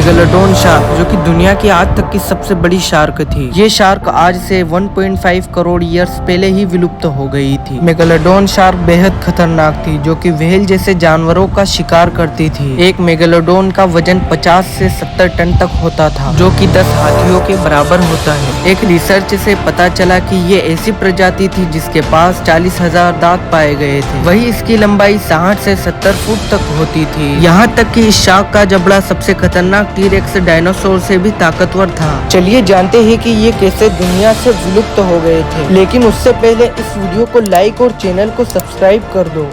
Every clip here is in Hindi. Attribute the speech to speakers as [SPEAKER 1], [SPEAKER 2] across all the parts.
[SPEAKER 1] मेगालोडोन शार्क, जो कि दुनिया की आज तक की सबसे बड़ी शार्क थी। ये शार्क आज से 1.5 करोड़ ईयर्स पहले ही विलुप्त हो गई थी। मेगालोडोन शार्क बेहद खतरनाक थी, जो कि व्हेल जैसे जानवरों का शिकार करती थी। एक मेगालोडोन का वजन 50 से 70 टन तक होता था, जो कि 10 हाथियों के बराबर होता है। एक रिसर्च से पता चला कि ये ऐसी प्रजाति थी जिसके पास 40,000 दांत पाए गए थे। वही इसकी लंबाई 60 से 70 फुट तक होती थी। यहाँ तक कि इस शार्क का जबड़ा सबसे खतरनाक टी-रेक्स डायनासोर से भी ताकतवर था। चलिए जानते हैं कि ये कैसे दुनिया से विलुप्त हो गए थे। लेकिन उससे पहले इस वीडियो को लाइक और चैनल को सब्सक्राइब कर दो।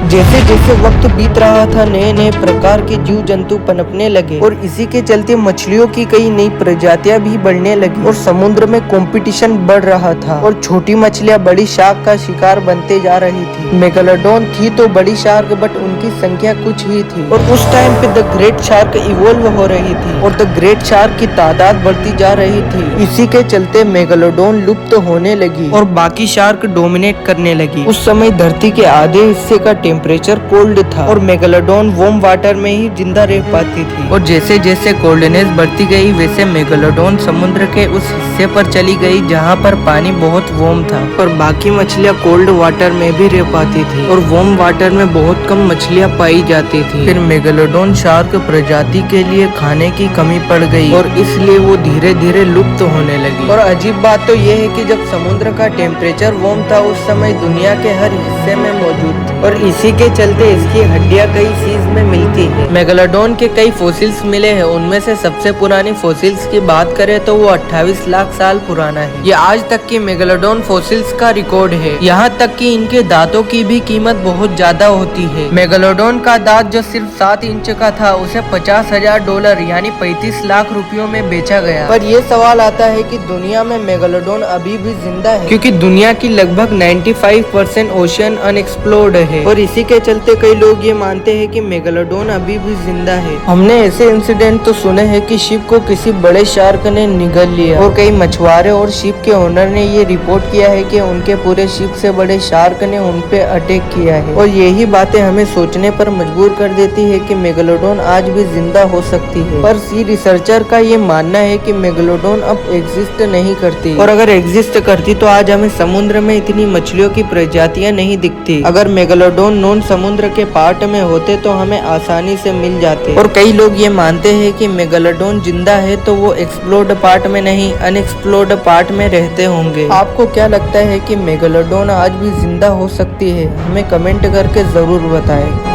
[SPEAKER 1] जैसे जैसे वक्त बीत रहा था, नए नए प्रकार के जीव जंतु पनपने लगे और इसी के चलते मछलियों की कई नई प्रजातियां भी बढ़ने लगी और समुद्र में कंपटीशन बढ़ रहा था और छोटी मछलियां बड़ी शार्क का शिकार बनते जा रही थी। मेगालोडोन थी तो बड़ी शार्क, बट उनकी संख्या कुछ ही थी और उस टाइम पे द ग्रेट शार्क इवोल्व हो रही थी और द ग्रेट शार्क की तादाद बढ़ती जा रही थी। इसी के चलते मेगालोडोन लुप्त होने लगी और बाकी शार्क डोमिनेट करने लगी। उस समय धरती के आधे हिस्से का टेम्परेचर कोल्ड था और मेगालोडोन वार्म वाटर में ही जिंदा रह पाती थी। और जैसे जैसे कोल्डनेस बढ़ती गई, वैसे मेगालोडोन समुद्र के उस हिस्से पर चली गई जहां पर पानी बहुत वार्म था और बाकी मछलियां कोल्ड वाटर में भी रह पाती थी और वार्म वाटर में बहुत कम मछलियां पाई जाती थी। फिर मेगालोडोन शार्क प्रजाति के लिए खाने की कमी पड़ गई और इसलिए वो धीरे धीरे लुप्त होने लगी। और अजीब बात तो ये है कि जब समुद्र का टेम्परेचर वार्म था, उस समय दुनिया के हर हिस्से में मौजूद थी और इसी के चलते इसकी हड्डियां कई सीज में मिलती है। मेगालोडोन के कई फॉसिल्स मिले हैं। उनमें से सबसे पुरानी फॉसिल्स की बात करें तो वो 28 लाख साल पुराना है। ये आज तक की मेगालोडोन फॉसिल्स का रिकॉर्ड है। यहाँ तक कि इनके दांतों की भी कीमत बहुत ज्यादा होती है। मेगालोडोन का दांत जो सिर्फ 7 इंच का था, उसे $50,000 यानी 35 लाख रुपयों में बेचा गया। पर ये सवाल आता है कि दुनिया में मेगालोडोन अभी भी जिंदा है, क्योंकि दुनिया की लगभग 95% ओशियन अनएक्सप्लोर्ड है और इसी के चलते कई लोग ये मानते हैं कि मेगालोडोन अभी भी जिंदा है। हमने ऐसे इंसिडेंट तो सुने हैं कि शिप को किसी बड़े शार्क ने निगल लिया और कई मछुआरे और शिप के ओनर ने ये रिपोर्ट किया है कि उनके पूरे शिप से बड़े शार्क ने उन पे अटैक किया है। और यही बातें हमें सोचने पर मजबूर कर देती है कि मेगालोडोन आज भी जिंदा हो सकती है। पर सी रिसर्चर का ये मानना है कि मेगालोडोन अब एग्जिस्ट नहीं करती और अगर एग्जिस्ट करती तो आज हमें समुद्र में इतनी मछलियों की प्रजातियां नहीं दिखती। अगर मेगालोडोन नॉन समुद्र के पार्ट में होते तो हमें आसानी से मिल जाते। और कई लोग ये मानते हैं कि मेगालोडोन जिंदा है तो वो एक्सप्लोर्ड पार्ट में नहीं, अनएक्सप्लोर्ड पार्ट में रहते होंगे। आपको क्या लगता है कि मेगालोडोन आज भी जिंदा हो सकती है? हमें कमेंट करके जरूर बताएं।